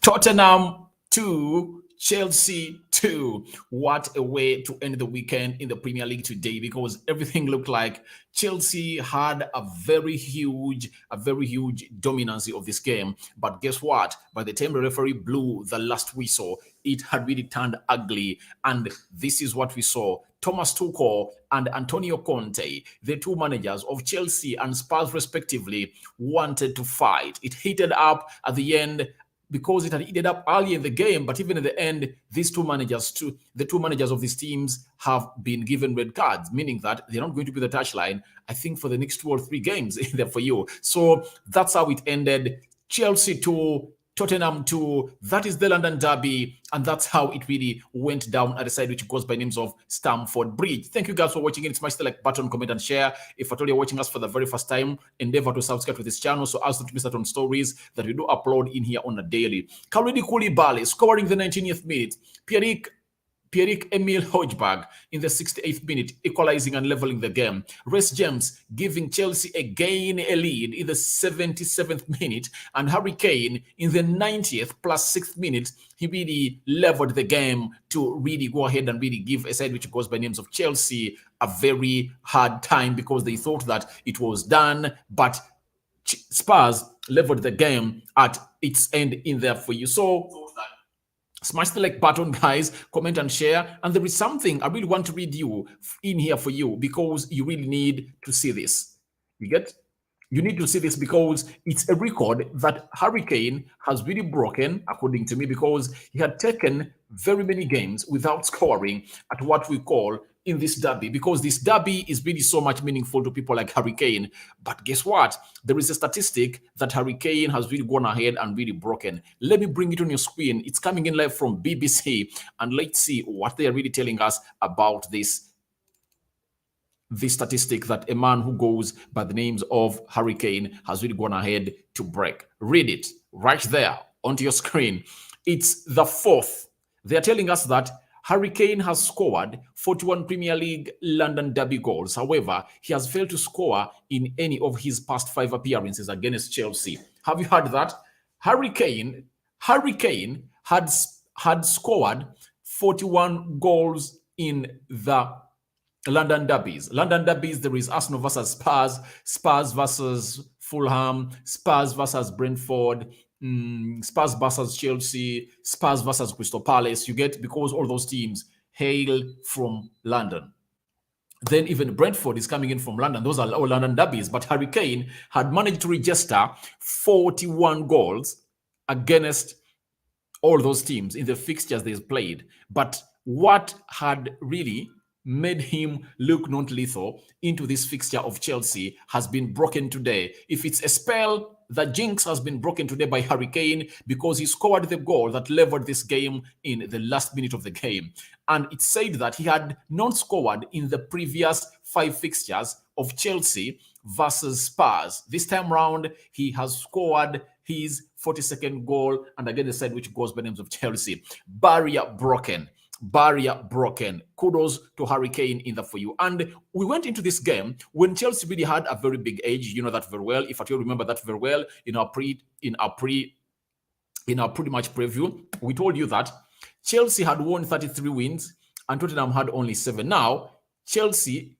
Tottenham 2, Chelsea 2. What a way to end the weekend in the Premier League today, because everything looked like Chelsea had a very huge dominance of this game. But guess what? By the time the referee blew the last whistle, it had really turned ugly. And this is what we saw. Thomas Tuchel and Antonio Conte, the two managers of Chelsea and Spurs respectively, wanted to fight. It heated up at the end because it had heated up early in the game, but even in the end, the two managers of these teams have been given red cards, meaning that they're not going to be the touchline, I think, for the next 2 or 3 games there for you. So that's how it ended. Chelsea 2, Tottenham 2. That is the London Derby, and that's how it really went down at the side, which goes by names of Stamford Bridge. Thank you guys for watching it. Smash the like button, comment, and share. If at all you're watching us for the very first time, endeavor to subscribe to this channel so as not to miss out on stories that we do upload in here on a daily. Kalidou Koulibaly scoring the 19th minute. Pierre-Emile Højbjerg in the 68th minute, equalizing and leveling the game. Reece James giving Chelsea again a lead in the 77th minute. And Harry Kane in the 90th plus 6th minute, he really leveled the game to really go ahead and really give a side which goes by names of Chelsea a very hard time, because they thought that it was done. But Spurs leveled the game at its end in there for you. So smash the like button, guys, comment and share. And there is something I really want to read you in here for you, because you really need to see this. You need to see this because it's a record that Harry Kane has really broken, according to me, because he had taken very many games without scoring at what we call in this derby, because this derby is really so much meaningful to people like Harry Kane. But guess what? There is a statistic that Harry Kane has really gone ahead and really broken. Let me bring it on your screen. It's coming in live from BBC, and let's see what they are really telling us about this statistic that a man who goes by the names of Harry Kane has really gone ahead to break. Read it right there onto your screen. It's the fourth. They are telling us that Harry Kane has scored 41 Premier League London Derby goals. However, he has failed to score in any of his past 5 appearances against Chelsea. Have you heard that? Harry Kane had scored 41 goals in the London derbies. London derbies, there is Arsenal versus Spurs, Spurs versus Fulham, Spurs versus Brentford, Spurs versus Chelsea, Spurs versus Crystal Palace. You get, because all those teams hail from London. Then even Brentford is coming in from London. Those are all London derbies. But Harry Kane had managed to register 41 goals against all those teams in the fixtures they've played. But what had really made him look non-lethal into this fixture of Chelsea has been broken today. If it's a spell, the jinx has been broken today by Harry Kane, because he scored the goal that leveled this game in the last minute of the game. And it said that he had not scored in the previous 5 fixtures of Chelsea versus Spurs. This time round, he has scored his 42nd goal, and again the side which goes by names of Chelsea. Barrier broken. Kudos to Harry Kane in that for you. And we went into this game when Chelsea really had a very big edge. You know that very well. If you remember that very well, in our pre-match preview, we told you that Chelsea had won 33 wins and Tottenham had only 7. Now Chelsea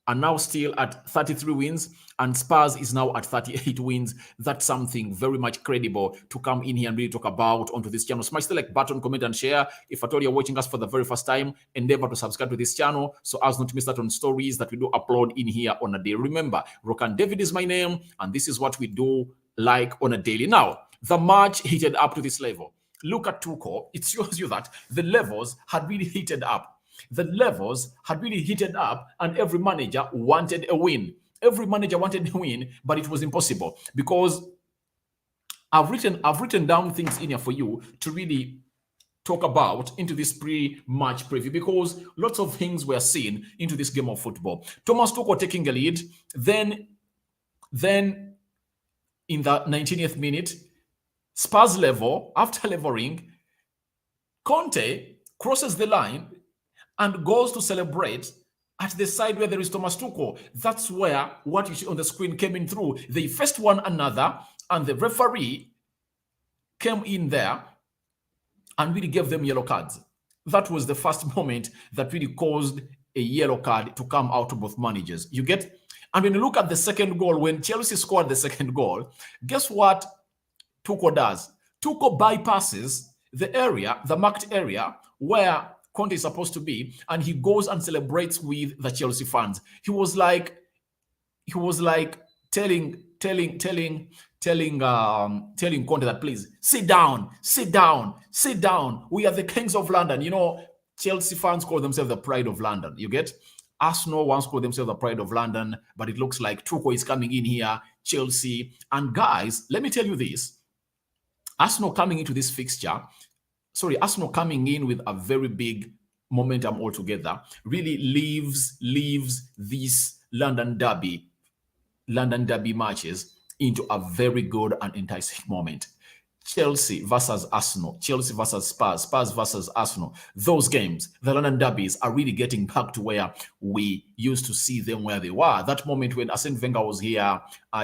are now still at 33 wins, and Spurs is now at 38 wins. That's something very much credible to come in here and really talk about onto this channel. Smash the like button, comment, and share. If at all you're watching us for the very first time, endeavor to subscribe to this channel so as not to miss out on stories that we do upload in here on a day. Remember, Rokan David is my name, and this is what we do like on a daily. Now, the match heated up to this level. Look at Tuchel. It shows you that the levels had really heated up. And every manager wanted a win. But it was impossible, because I've written down things in here for you to really talk about into this pre-match preview, because lots of things were seen into this game of football. Thomas Tuchel taking a lead, then in the 19th minute, Spurs level. After leveling, Conte crosses the line and goes to celebrate at the side where there is Thomas Tuchel. That's where what you see on the screen came in through. They faced one another, and the referee came in there and really gave them yellow cards. That was the first moment that really caused a yellow card to come out to both managers. You get? And when you look at the second goal, when Chelsea scored the second goal, guess what Tuchel does? Tuchel bypasses the area, the marked area where Conte is supposed to be, and he goes and celebrates with the Chelsea fans. He was like telling Conte that please sit down, sit down, sit down. We are the kings of London. Chelsea fans call themselves the pride of London. You get? Arsenal once called themselves the pride of London, but it looks like Tuchel is coming in here, Chelsea. And guys, let me tell you this. Arsenal coming into this fixture, Arsenal coming in with a very big momentum altogether, really leaves this London Derby matches into a very good and enticing moment. Chelsea versus Arsenal, Chelsea versus Spurs, Spurs versus Arsenal. Those games, the London derbies, are really getting back to where we used to see them where they were. That moment when Arsene Wenger was here,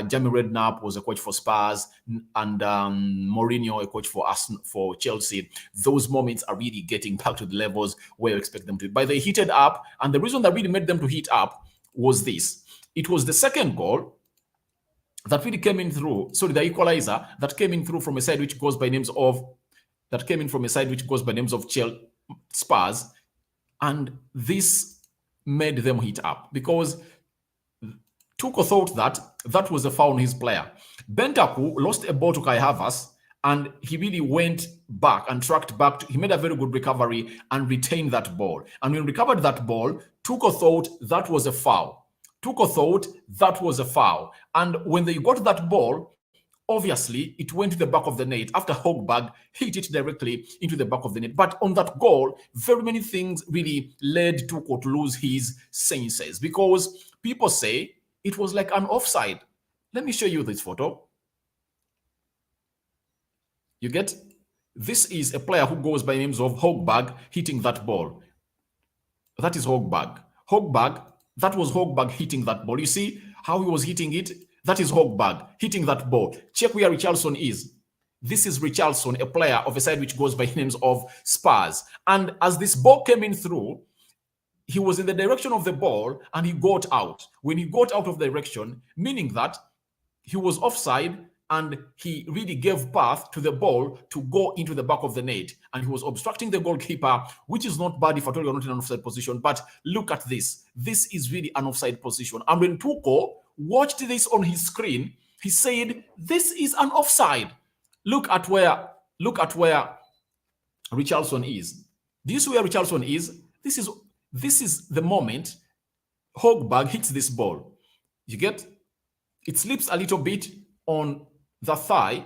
Jamie Redknapp was a coach for Spurs, and Mourinho a coach for Chelsea. Those moments are really getting back to the levels where you expect them to. But they heated up, and the reason that really made them to heat up was this. It was the second goal that really came in through, the equalizer that came in through from a side which goes by names of Spurs, and this made them heat up because Tuchel thought that was a foul on his player. Bentancur lost a ball to Kai Havertz, and he really went back and tracked back. He made a very good recovery and retained that ball. And when he recovered that ball, Tuchel thought that was a foul. And when they got that ball, obviously, it went to the back of the net after Hogberg hit it directly into the back of the net. But on that goal, very many things really led Tuchel to lose his senses because people say it was like an offside. Let me show you this photo. You get? This is a player who goes by the names of Hogberg hitting that ball. That is Hogberg. That was Hogberg hitting that ball. You see how he was hitting it? That is Hogberg hitting that ball. Check where Richarlison is. This is Richarlison, a player of a side which goes by the names of Spurs. And as this ball came in through, he was in the direction of the ball and he got out. When he got out of direction, meaning that he was offside, and he really gave path to the ball to go into the back of the net, and he was obstructing the goalkeeper, which is not bad if at all you're not in an offside position. But look at this. This is really an offside position. And when Tuchel watched this on his screen, he said, this is an offside. Look at where Richarlison is. Do you see where Richarlison is? This is the moment Hogberg hits this ball. You get? It slips a little bit on the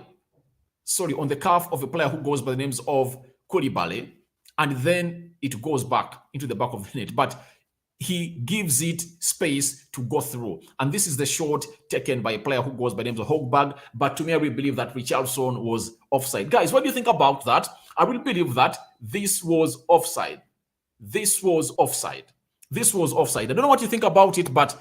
on the calf of a player who goes by the names of Koulibaly, and then it goes back into the back of the net. But he gives it space to go through. And this is the shot taken by a player who goes by the names of Hogberg. But to me, I really believe that Richarlison was offside. Guys, what do you think about that? I really believe that this was offside. This was offside. I don't know what you think about it, but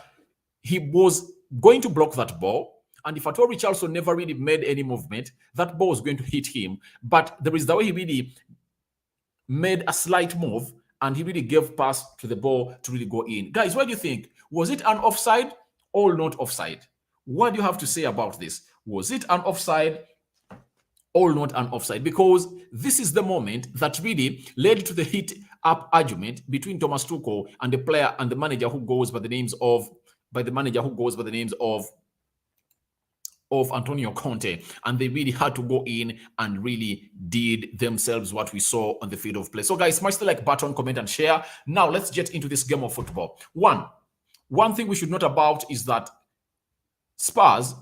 he was going to block that ball. And if at all Richarlison never really made any movement, that ball was going to hit him. But there is the way he really made a slight move and he really gave pass to the ball to really go in. Guys, what do you think? Was it an offside or not offside? What do you have to say about this? Was it an offside or not an offside? Because this is the moment that really led to the hit up argument between Thomas Tuchel and the player and the manager who goes by the names of Antonio Conte, and they really had to go in and really did themselves what we saw on the field of play. So guys, smash the like button, comment and share. Now let's get into this game of football. One thing we should note about is that Spurs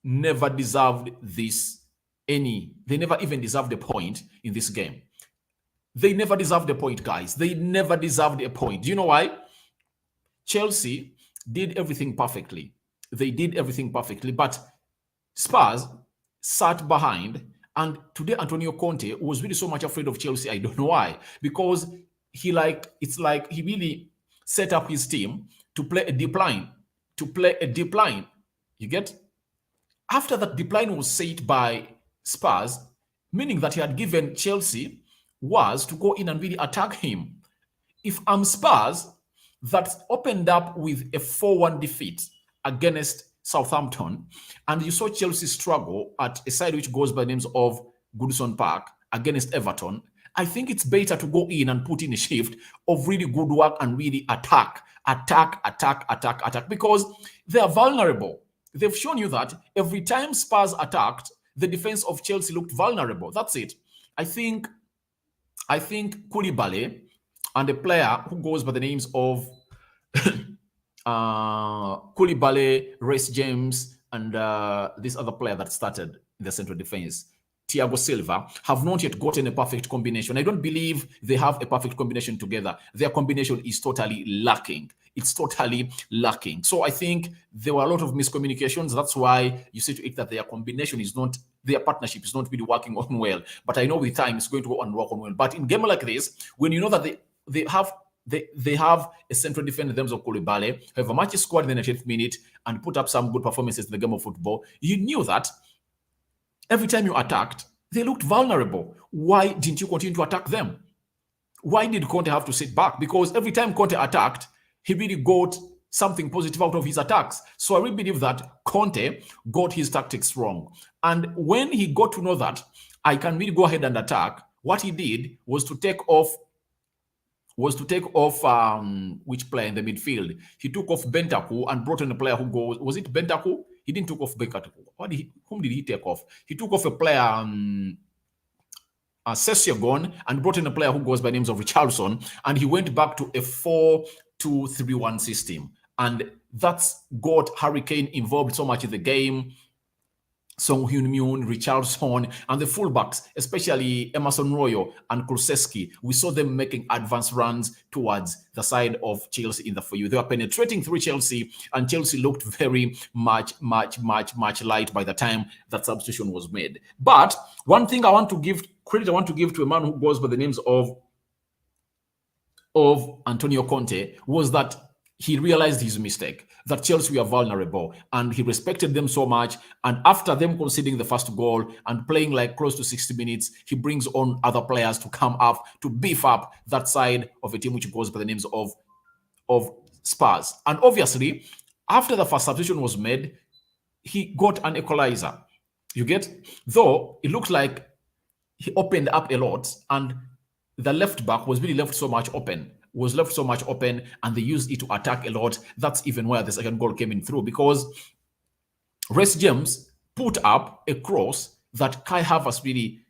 never deserved they never even deserved a point in this game. They never deserved a point, guys. They never deserved a point. Do you know why? Chelsea did everything perfectly. They did everything perfectly, but Spurs sat behind, and today Antonio Conte was really so much afraid of Chelsea. I don't know why, because it's like he really set up his team to play a deep line. You get? After that deep line was set by Spurs, meaning that he had given Chelsea was to go in and really attack him. If I'm Spurs, that opened up with a 4-1 defeat against Southampton, and you saw Chelsea struggle at a side which goes by the names of Goodison Park against Everton, I think it's better to go in and put in a shift of really good work and really attack, because they are vulnerable. They've shown you that every time Spurs attacked, the defense of Chelsea looked vulnerable. That's it. I think Koulibaly and a player who goes by the names of Koulibaly, Reece James, and this other player that started in the central defense, Thiago Silva, have not yet gotten a perfect combination. I don't believe they have a perfect combination together. Their combination is totally lacking. It's totally lacking. So I think there were a lot of miscommunications. That's why you see to it that their combination is not, their partnership is not really working on well. But I know with time it's going to go and work on well. But in a game like this, when you know that they have a central defender in terms of Koulibaly, have a match squad in the 90th minute and put up some good performances in the game of football, you knew that every time you attacked, they looked vulnerable. Why didn't you continue to attack them? Why did Conte have to sit back? Because every time Conte attacked, he really got something positive out of his attacks. So I really believe that Conte got his tactics wrong. And when he got to know that I can really go ahead and attack, what he did was to take off which player in the midfield. He took off Bentancur and brought in a player who goes, was it Bentancur? He didn't take off Bentancur. Whom did he take off? He took off a player, Sessiogon, and brought in a player who goes by names of Richarlison, and he went back to a 4-2-3-1 system. And that's got Harry Kane involved so much in the game. Son Heung-min, Richarlison, and the fullbacks, especially Emerson Royal and Kulusevski, we saw them making advanced runs towards the side of Chelsea in the for you. They were penetrating through Chelsea, and Chelsea looked very much light by the time that substitution was made. But one thing I want to give credit, I want to give to a man who goes by the names of Antonio Conte, was that he realized his mistake, that Chelsea were vulnerable, and he respected them so much. And after them conceding the first goal and playing like close to 60 minutes, he brings on other players to come up to beef up that side of a team which goes by the names of Spurs. And obviously, after the first substitution was made, he got an equalizer. You get? Though it looked like he opened up a lot, and the left back was really left so much open, and they used it to attack a lot. That's even where the second goal came in through, because Reece James put up a cross that Kai Havertz really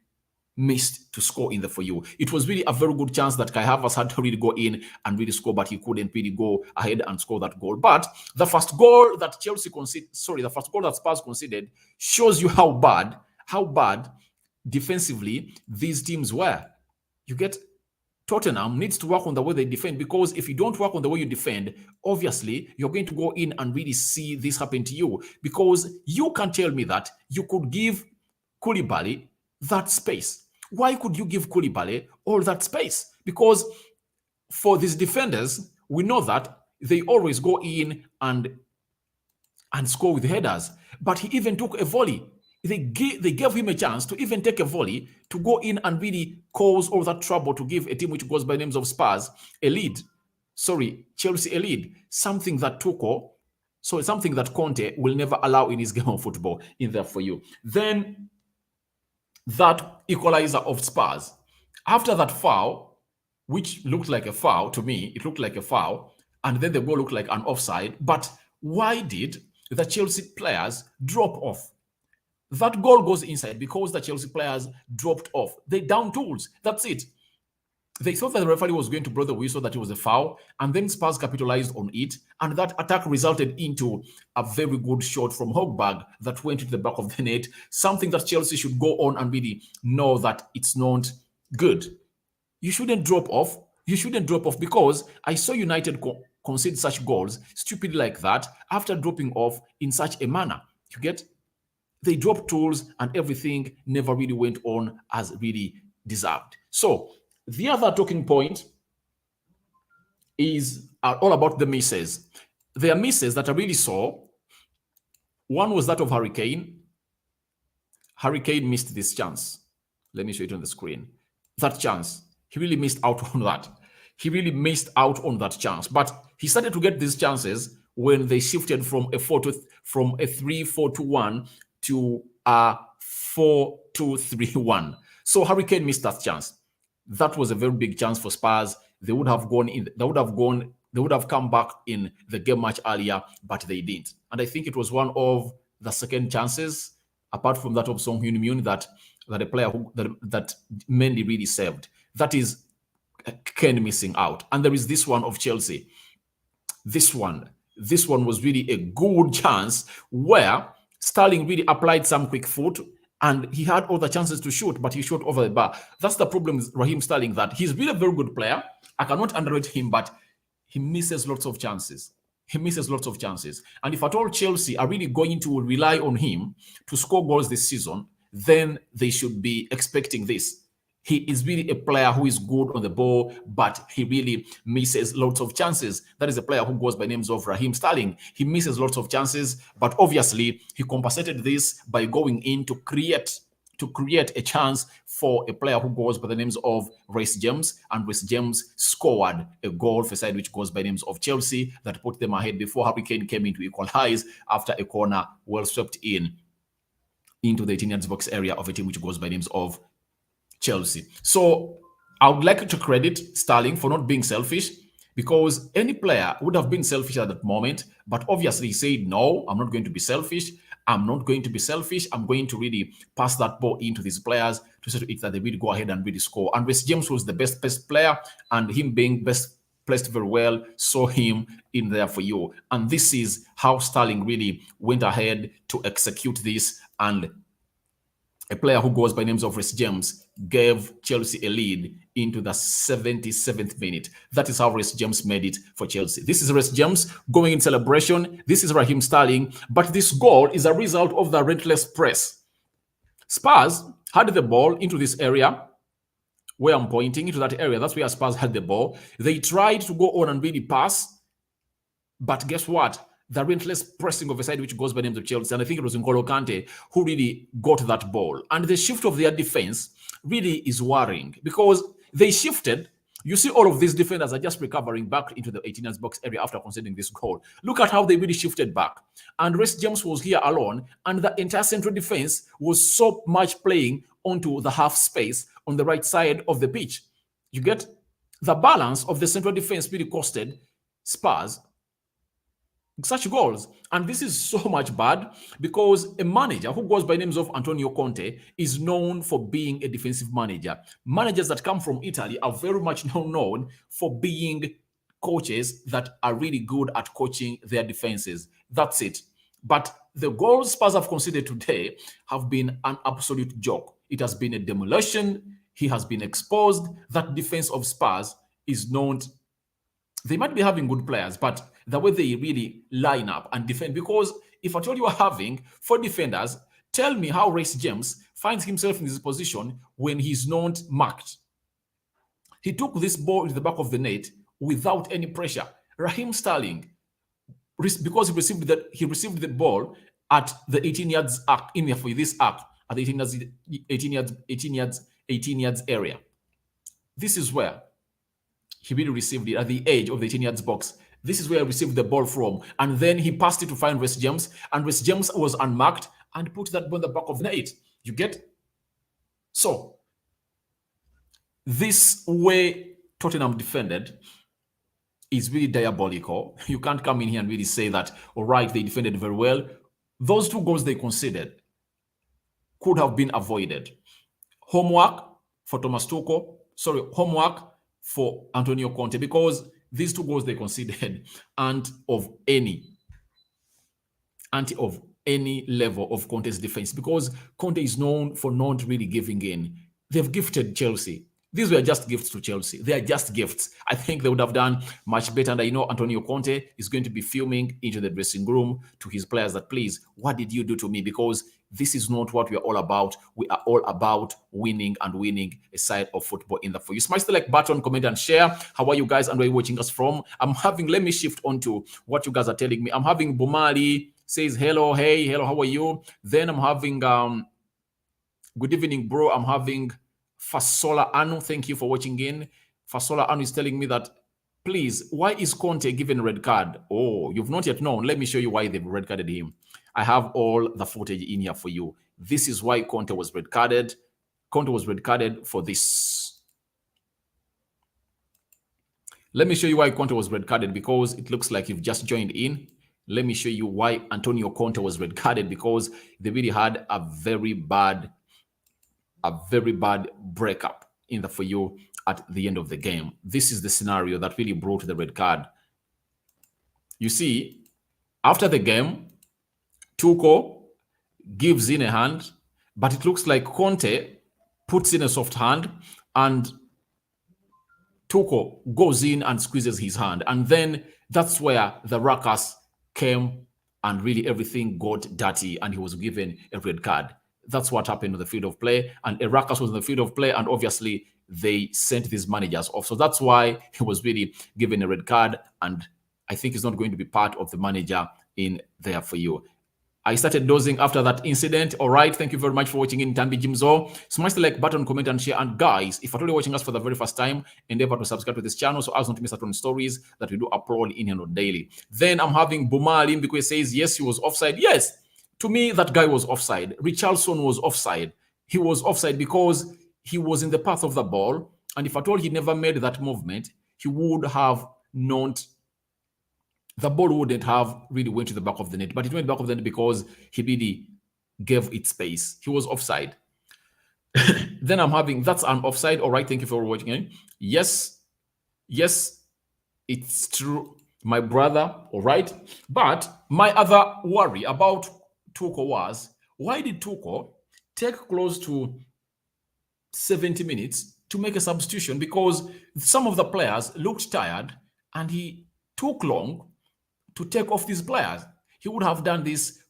missed to score in the for you. It was really a very good chance that Kai Havertz had to really go in and really score, but he couldn't really go ahead and score that goal. But the first goal that Spurs conceded shows you how bad defensively these teams were. You get? Tottenham needs to work on the way they defend, because if you don't work on the way you defend, obviously you're going to go in and really see this happen to you, because you can tell me that you could give Koulibaly that space. Why could you give Koulibaly all that space? Because for these defenders, we know that they always go in and score with headers, but he even took a volley. They gave him a chance to even take a volley to go in and really cause all that trouble to give a team which goes by names of Spurs a lead. Chelsea a lead. Something that Conte will never allow in his game of football in there for you. Then that equalizer of Spurs. After that foul, which looked like a foul to me, it looked like a foul, and then the goal looked like an offside. But why did the Chelsea players drop off? That goal goes inside because the Chelsea players dropped off. They down tools. That's it. They thought that the referee was going to blow the whistle that it was a foul, and then Spurs capitalized on it, and that attack resulted into a very good shot from Hogberg that went into the back of the net, something that Chelsea should go on and really know that it's not good. You shouldn't drop off. Because I saw United concede such goals, stupid like that, after dropping off in such a manner. You get? They dropped tools and everything never really went on as really deserved. So the other talking point is all about the misses. There are misses that I really saw. One was that of Harry Kane. Harry Kane missed this chance. Let me show it on the screen. that chance. He really missed out on that. He really missed out on that chance. But he started to get these chances when they shifted from a 3-4-2-1 to a 4-2-3-1. So Harry Kane missed that chance. That was a very big chance for Spurs. They would have gone in. They would have come back in the game much earlier, but they didn't. And I think it was one of the second chances, apart from that of Song Hyun-min, that a player that Mendy really saved. That is Kane missing out. And there is this one of Chelsea. This one was really a good chance where Sterling really applied some quick foot and he had other chances to shoot, but he shot over the bar. That's the problem with Raheem Sterling, that he's really a very good player. I cannot underrate him, but he misses lots of chances. He misses lots of chances. And if at all Chelsea are really going to rely on him to score goals this season, then they should be expecting this. He is really a player who is good on the ball, but he really misses lots of chances. That is a player who goes by names of Raheem Sterling. He misses lots of chances, but obviously he compensated this by going in to create a chance for a player who goes by the names of Reece James, and Reece James scored a goal for a side which goes by names of Chelsea that put them ahead before Harry Kane came in to equalize after a corner well swept into the 18-yard box area of a team which goes by names of Chelsea. So I would like to credit Sterling for not being selfish, because any player would have been selfish at that moment, but obviously he said, no, I'm not going to be selfish. I'm not going to be selfish. I'm going to really pass that ball into these players to say to it that they really go ahead and really score. And Reece James was the best player, and him being best placed very well, saw him in there for you. And this is how Sterling really went ahead to execute this, and a player who goes by names of Reece James gave Chelsea a lead into the 77th minute. That is how Reece James made it for Chelsea. This is Reece James going in celebration. This is Raheem Sterling. But this goal is a result of the relentless press. Spurs had the ball into this area where I'm pointing, into that area. That's where Spurs had the ball. They tried to go on and really pass. But guess what? The relentless pressing of a side which goes by names of Chelsea, and I think it was N'Golo Kante who really got that ball. And the shift of their defense really is worrying, because they shifted. You see all of these defenders are just recovering back into the 18-yard box area after conceding this goal. Look at how they really shifted back. And Reece James was here alone, and the entire central defense was so much playing onto the half space on the right side of the pitch. You get the balance of the central defense really costed Spurs such goals. And this is so much bad, because a manager who goes by names of Antonio Conte is known for being a defensive manager. Managers that come from Italy are very much known for being coaches that are really good at coaching their defenses. That's it. But the goals Spurs have conceded today have been an absolute joke. It has been a demolition. He has been exposed. That defense of Spurs is known. They might be having good players, but the way they really line up and defend, because if at all you are having 4 defenders, tell me how Reece James finds himself in this position when he's not marked. He took this ball into the back of the net without any pressure. Raheem Sterling, because he received the ball at the 18 yards arc, in for this arc at the 18 yards area. This is where he really received it, at the edge of the 18 yards box. This is where he received the ball from. And then he passed it to find Reece James. And Reece James was unmarked and put that ball in the back of the net. You get? So, this way Tottenham defended is really diabolical. You can't come in here and really say that, all right, they defended very well. Those 2 goals they conceded could have been avoided. Homework for Thomas Tuchel. Homework for Antonio Conte, because these 2 goals they conceded aren't of any level of Conte's defense, because Conte is known for not really giving in. They've gifted Chelsea. These were just gifts to Chelsea. They are just gifts. I think they would have done much better. And I know Antonio Conte is going to be filming into the dressing room to his players that, please, what did you do to me? Because this is not what we are all about. We are all about winning and winning a side of football in the for you. Smash the like button, comment, and share. How are you guys and where are you watching us from? Let me shift on to what you guys are telling me. I'm having Bumali says, hello, how are you? Then I'm having, good evening, bro. I'm having Fasola Anu, thank you for watching in. Fasola Anu is telling me that, please, why is Conte given a red card? Oh, you've not yet known. Let me show you why they've red carded him. I have all the footage in here for you. This is why Conte was red carded. Conte was red carded for this. Let me show you why Conte was red carded, because it looks like you've just joined in. Let me show you why Antonio Conte was red carded, because they really had a very bad breakup in the for you at the end of the game. This is the scenario that really brought the red card. You see, after the game, Tuchel gives in a hand, but it looks like Conte puts in a soft hand, and Tuchel goes in and squeezes his hand. And then that's where the ruckus came, and really everything got dirty, and he was given a red card. That's what happened on the field of play. And a ruckus was in the field of play, and obviously they sent these managers off. So that's why he was really given a red card, and I think he's not going to be part of the manager in there for you. I started dozing after that incident. All right. Thank you very much for watching in Tambi Jimzo. Smash the like button, comment, and share. And guys, if you're only watching us for the very first time, endeavor to subscribe to this channel so as not to miss out on stories that we do upload in here on daily. Then I'm having Bumalim because he says, yes, he was offside. Yes, to me, that guy was offside. Richarlison was offside. He was offside because he was in the path of the ball. And if at all he never made that movement, he would have not. The ball wouldn't have really went to the back of the net, but it went back of the net because he really gave it space. He was offside. Then I'm having, that's an offside. All right, thank you for watching. Yes, it's true, my brother. All right, but my other worry about Tuchel was, why did Tuchel take close to 70 minutes to make a substitution? Because some of the players looked tired, and he took long to take off these players. He would have done this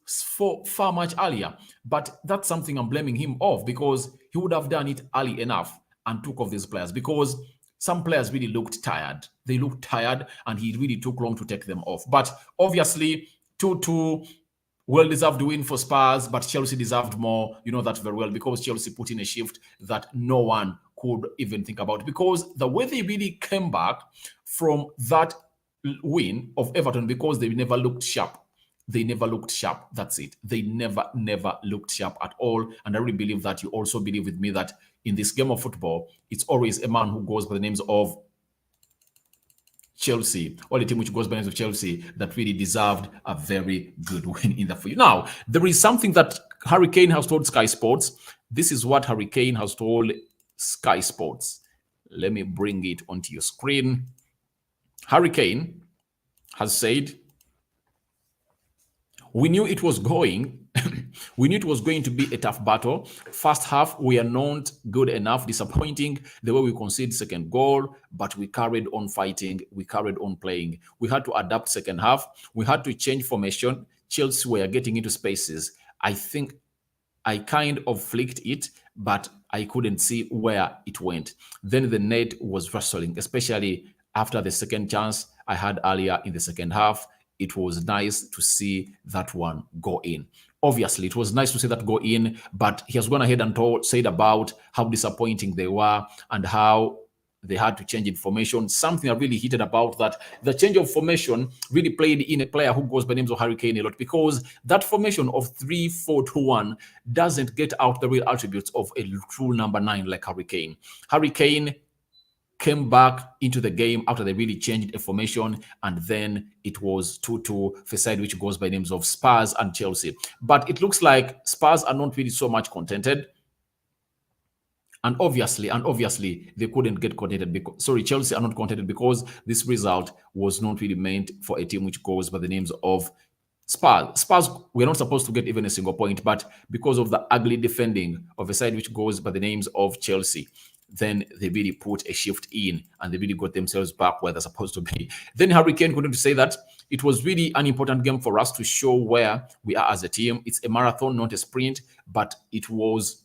far much earlier, but that's something I'm blaming him of, because he would have done it early enough and took off these players, because some players really looked tired. They looked tired, and he really took long to take them off. But obviously, 2-2, well-deserved win for Spurs, but Chelsea deserved more. You know that very well, because Chelsea put in a shift that no one could even think about, because the way they really came back from that win of Everton, because they never looked sharp. They never looked sharp. That's it. They never looked sharp at all. And I really believe that you also believe with me that in this game of football, it's always a man who goes by the names of Chelsea, or the team which goes by the names of Chelsea, that really deserved a very good win in the for you. Now, there is something that Harry Kane has told Sky Sports. This is what Harry Kane has told Sky Sports. Let me bring it onto your screen. Harry Kane has said, we knew it was going to be a tough battle. First half, we are not good enough, disappointing the way we conceded second goal, but we carried on fighting, we carried on playing. We had to adapt second half. We had to change formation. Chelsea were getting into spaces. I think I kind of flicked it, but I couldn't see where it went. Then the net was wrestling, especially after the second chance I had earlier in the second half. It was nice to see that one go in. Obviously, it was nice to see that go in, but he has gone ahead and said about how disappointing they were and how they had to change information. Something I really hated about that, the change of formation really played in a player who goes by the names of Harry Kane a lot, because that formation of 3-4-2-1 doesn't get out the real attributes of a true number 9 like Harry Kane. Harry Kane came back into the game after they really changed a formation, and then it was 2-2 for side which goes by names of Spurs and Chelsea. But it looks like Spurs are not really so much contented. And obviously, they couldn't get contented because, Chelsea are not contented because this result was not really meant for a team which goes by the names of Spurs. Spurs were not supposed to get even a single point, but because of the ugly defending of a side which goes by the names of Chelsea, then they really put a shift in and they really got themselves back where they're supposed to be. Then Harry Kane couldn't say that it was really an important game for us to show where we are as a team. It's a marathon, not a sprint, but it was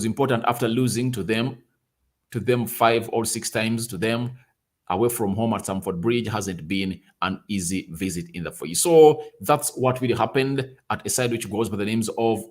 important after losing to them 5 or 6 times to them away from home at Stamford Bridge. Hasn't been an easy visit in the foyer. So that's what really happened at a side which goes by the names of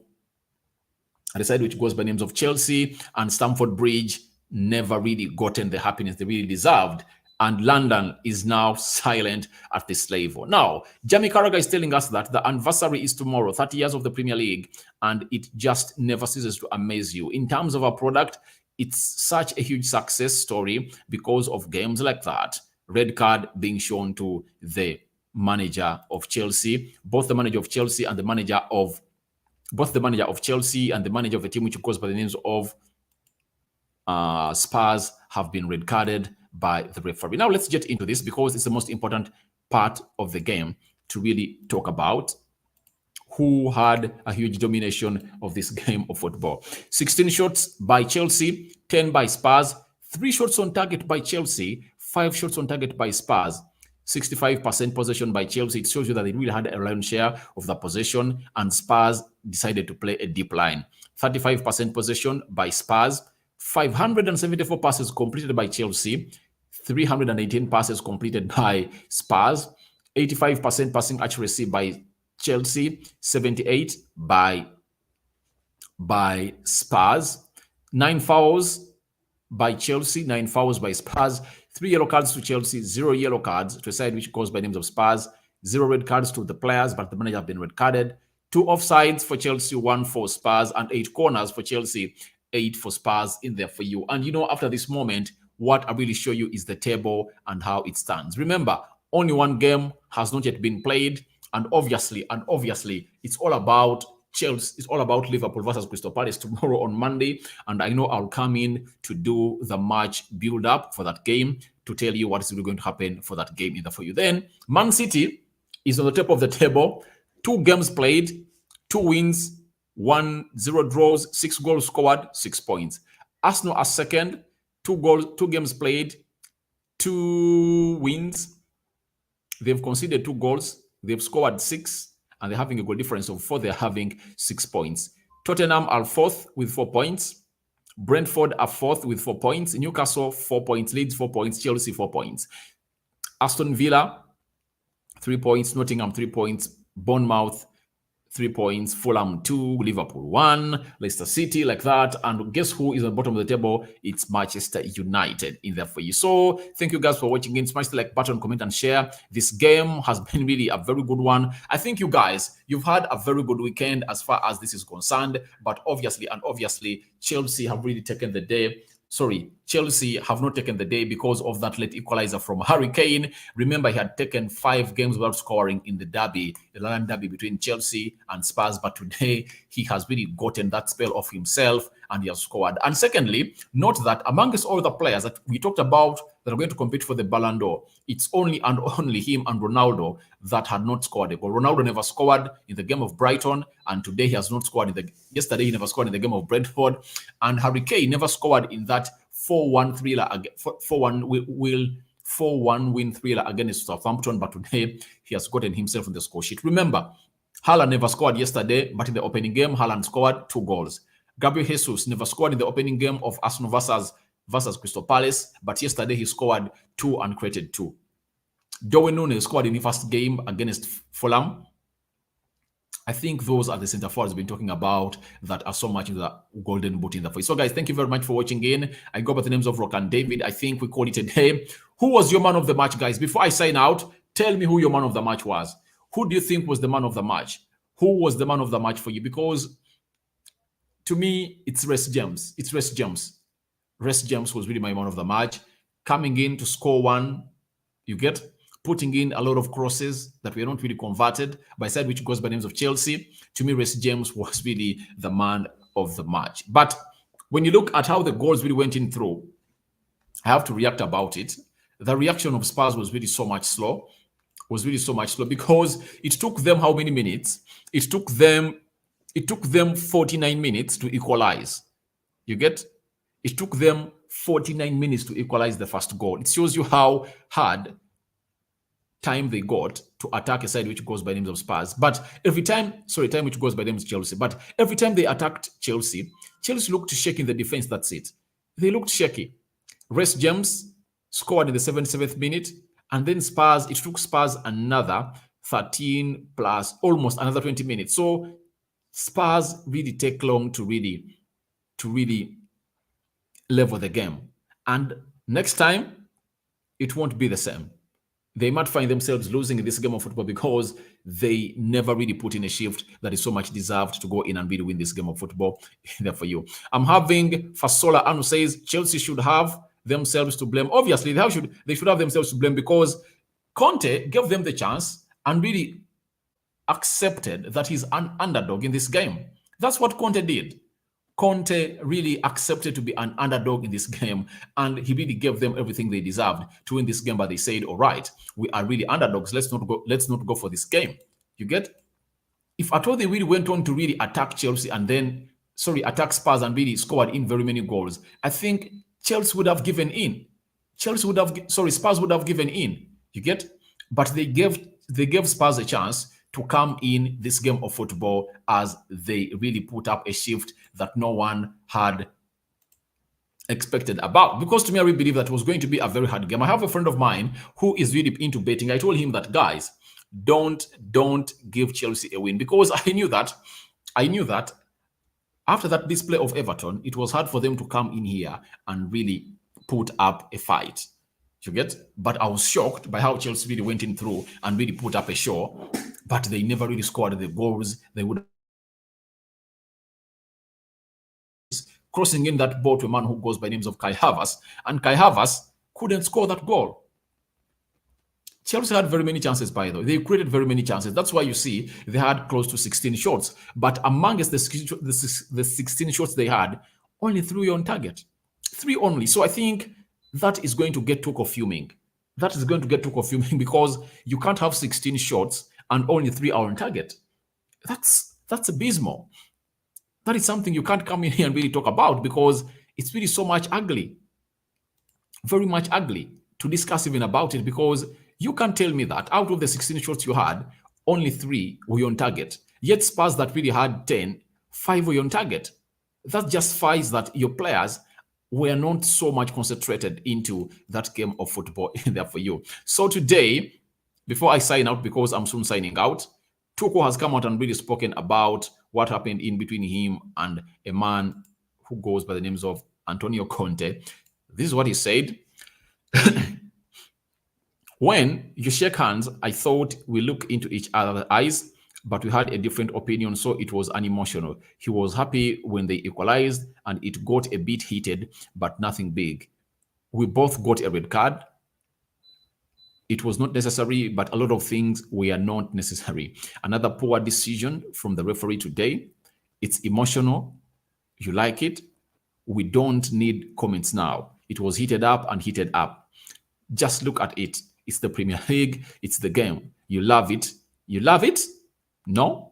the side which goes by names of Chelsea and Stamford Bridge never really gotten the happiness they really deserved. And London is now silent at this level. Now, Jamie Carragher is telling us that the anniversary is tomorrow, 30 years of the Premier League, and it just never ceases to amaze you. In terms of a product, it's such a huge success story because of games like that. Red card being shown to the manager of Chelsea, both the manager of Chelsea and the manager of the team which goes by the names of Spurs have been red carded by the referee. Now let's get into this because it's the most important part of the game to really talk about who had a huge domination of this game of football. 16 shots by Chelsea, 10 by Spurs, 3 shots on target by Chelsea, 5 shots on target by Spurs. 65% possession by Chelsea. It shows you that they really had a lion's share of the possession, and Spurs decided to play a deep line. 35% possession by Spurs, 574 passes completed by Chelsea, 318 passes completed by Spurs, 85% passing accuracy by Chelsea, 78 by Spurs, 9 fouls by Chelsea, 9 fouls by Spurs, 3 yellow cards to Chelsea, 0 yellow cards to a side which goes by names of Spurs, 0 red cards to the players, but the manager have been red carded, 2 offsides for Chelsea, 1 for Spurs, and 8 corners for Chelsea, 8 for Spurs in there for you. And you know, after this moment, what I really show you is the table and how it stands. Remember, only one game has not yet been played, and obviously, it's all about Chelsea. It's all about Liverpool versus Crystal Palace tomorrow on Monday, and I know I'll come in to do the match build-up for that game to tell you what is really going to happen for that game either for you. Then, Man City is on the top of the table, 2 games played, 2 wins, 1-0 draws, 6 goals scored, 6 points. Arsenal are second, 2 games played, 2 wins. They've conceded 2 goals, they've scored 6, and they're having a goal difference of 4. They're having 6 points. Tottenham are 4th with 4 points. Brentford are 4th with 4 points. Newcastle, 4 points. Leeds, 4 points. Chelsea, 4 points. Aston Villa, 3 points. Nottingham, 3 points. Bournemouth, 3 points. Fulham, 2. Liverpool, 1. Leicester City, like that. And guess who is on the bottom of the table? It's Manchester United in there for you. So thank you guys for watching in. Smash the like button, comment, and share. This game has been really a very good one. I think you guys, you've had a very good weekend as far as this is concerned. But obviously, Chelsea have really taken the day. Chelsea have not taken the day because of that late equalizer from Harry Kane. Remember, he had taken 5 games without scoring in the derby, the London derby between Chelsea and Spurs. But today, he has really gotten that spell of himself and he has scored. And secondly, note that amongst all the players that we talked about that are going to compete for the Ballon d'Or, it's only and only him and Ronaldo that had not scored a goal. Ronaldo never scored in the game of Brighton, and today he has not scored yesterday he never scored in the game of Brentford, and Harry Kane never scored in that 4-1 thriller, 4-1 win thriller against Southampton, but today he has gotten himself on the score sheet. Remember, Haaland never scored yesterday, but in the opening game, Haaland scored 2 goals. Gabriel Jesus never scored in the opening game of Arsenal versus Crystal Palace, but yesterday he scored 2 and created 2. Darwin Núñez scored in the first game against Fulham. I think those are the centre forwards we've been talking about that are so much in the golden boot in the face. So guys, thank you very much for watching in. I go by the names of Rock and David. I think we call it a day. Who was your man of the match, guys? Before I sign out, tell me who your man of the match was. Who do you think was the man of the match? Who was the man of the match for you? Because to me, it's Reece James. It's Reece James. Reece James was really my man of the match. Coming in to score 1, you get putting in a lot of crosses that were not really converted by side which goes by names of Chelsea. To me, Reece James was really the man of the match. But when you look at how the goals really went in through, I have to react about it. The reaction of Spurs was really so much slow. Because it took them how many minutes? It took them 49 minutes to equalize. You get? It took them 49 minutes to equalize the first goal. It shows you how hard time they got to attack a side which goes by names of Spurs. But time which goes by names of Chelsea. But every time they attacked Chelsea looked shaky in the defense. That's it. They looked shaky. Reece James scored in the 77th minute, and then it took Spurs another 13 plus almost another 20 minutes. So Spurs really take long to really level the game. And next time, it won't be the same. They might find themselves losing in this game of football because they never really put in a shift that is so much deserved to go in and really win this game of football. There for you. I'm having Fasola Anu says Chelsea should have themselves to blame. Obviously, they should have themselves to blame because Conte gave them the chance and really accepted that he's an underdog in this game. That's what Conte did. Conte really accepted to be an underdog in this game, and he really gave them everything they deserved to win this game. But they said, "All right, we are really underdogs. Let's not go. Let's not go for this game." You get? If at all they really went on to really attack Chelsea and then, attack Spurs and really scored in very many goals, I think Chelsea would have given in. Spurs would have given in. You get? But they gave Spurs a chance to come in this game of football as they really put up a shift that no one had expected about. Because to me, I really believe that it was going to be a very hard game. I have a friend of mine who is really into betting. I told him that, guys, don't give Chelsea a win, because I knew that after that display of Everton, it was hard for them to come in here and really put up a fight. You get? But I was shocked by how Chelsea really went in through and really put up a show, but they never really scored the goals they would. Crossing in that ball to a man who goes by names of Kai Havertz, and Kai Havertz couldn't score that goal. Chelsea had very many chances, by the way. They created very many chances. That's why you see they had close to 16 shots. But amongst the 16 shots they had, only 3 on target. 3 only. So I think that is going to get Tuchel fuming. That is going to get Tuchel fuming because you can't have 16 shots and only 3 are on target. That's abysmal. That is something you can't come in here and really talk about because it's really so much ugly. Very much ugly to discuss even about it, because you can't tell me that out of the 16 shots you had, only 3 were on target. Yet Spurs that really had 10, 5 were on target. That justifies that your players were not so much concentrated into that game of football there for you. So today, before I sign out, because I'm soon signing out, Tuchel has come out and really spoken about what happened in between him and a man who goes by the names of Antonio Conte. This is what he said. When you shake hands, I thought we look into each other's eyes, but we had a different opinion, so it was unemotional. He was happy when they equalized, and it got a bit heated, but nothing big. We both got a red card. It was not necessary, but a lot of things were not necessary. Another poor decision from the referee today. It's emotional. You like it. We don't need comments now. It was heated up and heated up. Just look at it. It's the Premier League. It's the game. You love it. You love it? No?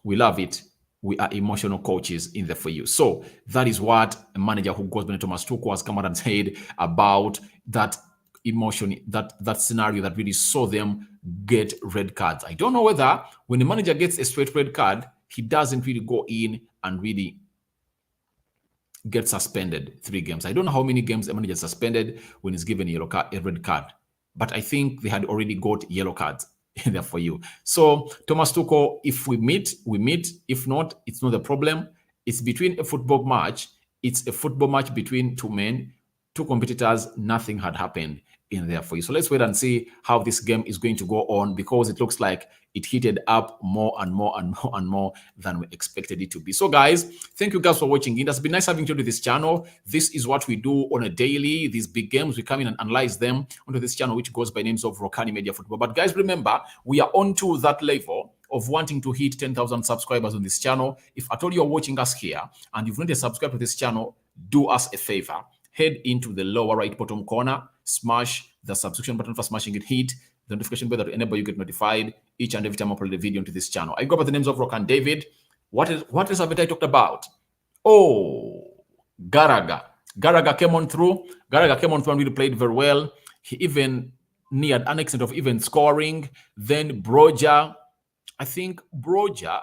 We love it. We are emotional coaches in there for you. So that is what a manager who goes by Thomas Tuchel has come out and said about that emotion, that scenario that really saw them get red cards. I don't know whether when the manager gets a straight red card, he doesn't really go in and really get suspended 3 games. I don't know how many games a manager suspended when he's given a red card. But I think they had already got yellow cards in there for you. So Thomas Tuchel, if we meet, we meet. If not, it's not a problem. It's between a football match. It's a football match between 2 men, 2 competitors. Nothing had happened in there for you. So let's wait and see how this game is going to go on, because it looks like it heated up more and more and more and more than we expected it to be. So guys, thank you guys for watching. It has been nice having you to this channel. This is what we do on a daily. These big games, we come in and analyze them onto this channel, which goes by names of Rokani Media Football. But guys, remember, we are on to that level of wanting to hit 10,000 subscribers on this channel. If at all you're watching us here and you've not yet subscribed to this channel, do us a favor. Head into the lower right bottom corner, smash the subscription button. For smashing it, hit the notification bell that will enable you get notified each and every time I upload a video into this channel. I go by the names of Rock and David. What else have I talked about? Oh, Garaga. Garaga came on through. Garaga came on through and really played very well. He even neared an extent of even scoring. Then Broja. I think Broja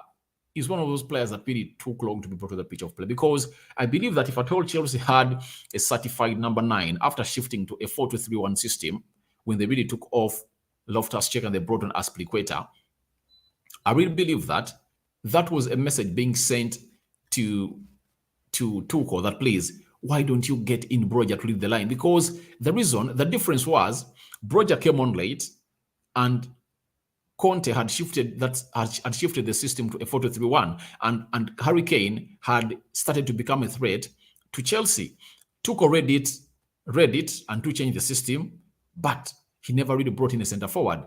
is one of those players that really took long to be brought to the pitch of play, because I believe that if at all Chelsea had a certified number 9 after shifting to a 4-2-3-1 system, when they really took off Loftus-Cheek and they brought on Aspilicueta, I really believe that that was a message being sent to Tuchel that, please, why don't you get in Broja to lead the line? Because the difference was Broja came on late, and Conte had shifted the system to a 4-2-3-1, and Harry Kane had started to become a threat to Chelsea. Tuchel read it and to change the system, but he never really brought in a centre forward.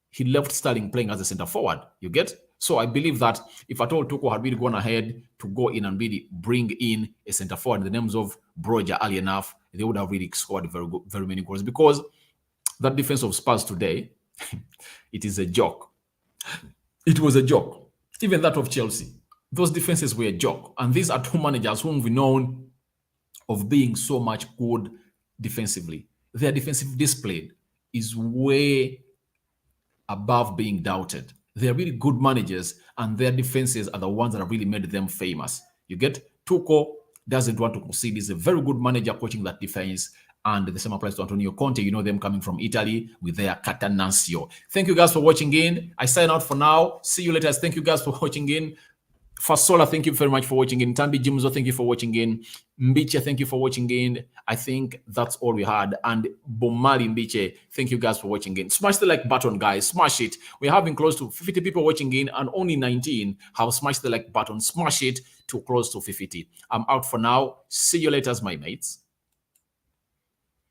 He left Sterling playing as a centre forward. You get? So I believe that if at all Tuchel had really gone ahead to go in and really bring in a centre forward in the names of Broja early enough, they would have really scored very many goals, because that defense of Spurs today, it is a joke. It was a joke. Even that of Chelsea. Those defenses were a joke. And these are two managers whom we know of being so much good defensively. Their defensive display is way above being doubted. They're really good managers, and their defenses are the ones that have really made them famous. You get? Tuchel doesn't want to concede. He's a very good manager coaching that defense. And the same applies to Antonio Conte. You know them coming from Italy with their Catanaccio. Thank you guys for watching in. I sign out for now. See you later. Thank you guys for watching in. Fasola, thank you very much for watching in. Tambi Jimzo, thank you for watching in. Mbiche, thank you for watching in. I think that's all we had. And Bomali Mbiche, thank you guys for watching in. Smash the like button, guys. Smash it. We're having close to 50 people watching in, and only 19 have smashed the like button. Smash it to close to 50. I'm out for now. See you later, my mates.